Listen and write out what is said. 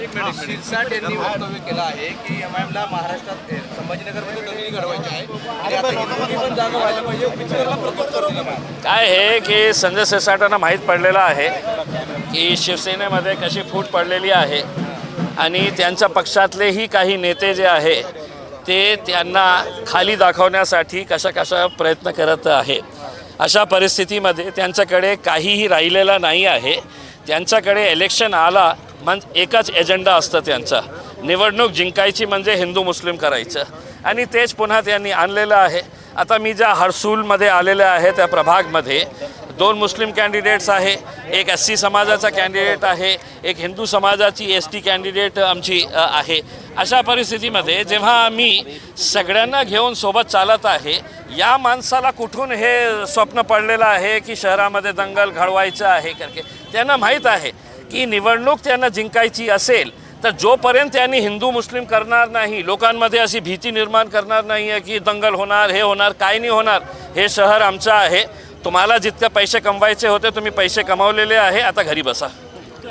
शिरसाट यांनी वक्तव्य केलं आहे की एमआयएमला महाराष्ट्रात संभाजीनगरमध्ये दंगली घडवायची आहे आणि आता हिंदुनी पण जागा व्हायला पाहिजे पिक्चरला प्रपोज दिलं काय आहे की संजय शिरसाटांना माहीत पडलेलं आहे की शिवसेनेमध्ये कशी फूट पडलेली आहे आणि त्यांच्या पक्षातलेही काही नेते जे आहे ते त्यांना खाली दाखवण्यासाठी कशा प्रयत्न करत आहेत. अशा परिस्थितीमध्ये त्यांच्याकडे काहीही राहिलेलं नाही आहे. त्यांच्याकडे इलेक्शन आला म्हणजे एकच एजेंडा असतं त्यांचा, निवडणूक जिंकायची म्हणजे हिंदू मुस्लिम करायचं आणि तेच पुन्हा त्यांनी आणलेलं आहे. आता मी ज्या हर्सूलमध्ये आलेले आहे त्या प्रभागमध्ये 2 मुस्लिम कॅन्डिडेट्स आहे, एक SC समाजाचा कॅन्डिडेट आहे, एक हिंदू समाजाची ST कॅन्डिडेट आमची आहे. अशा परिस्थितीमध्ये जेव्हा आम्ही सगळ्यांना घेऊन सोबत चालत आहे, या माणसाला कुठून हे स्वप्न पडलेलं आहे की शहरामध्ये दंगल घडवायचं आहे करके. त्यांना माहीत आहे की निवडणूक त्यांना जिंकायची असेल तर जोपर्यंत त्यांनी हिंदू मुस्लिम करणार नाही, लोकांमध्ये अशी भीती निर्माण करणार नाही आहे की दंगल होणार, हे होणार, काय नाही होणार. हे शहर आमचं आहे. तुम्हाला जितके पैसे कमवायचे होते तुम्ही पैसे कमावलेले आहे, आता घरी बसा.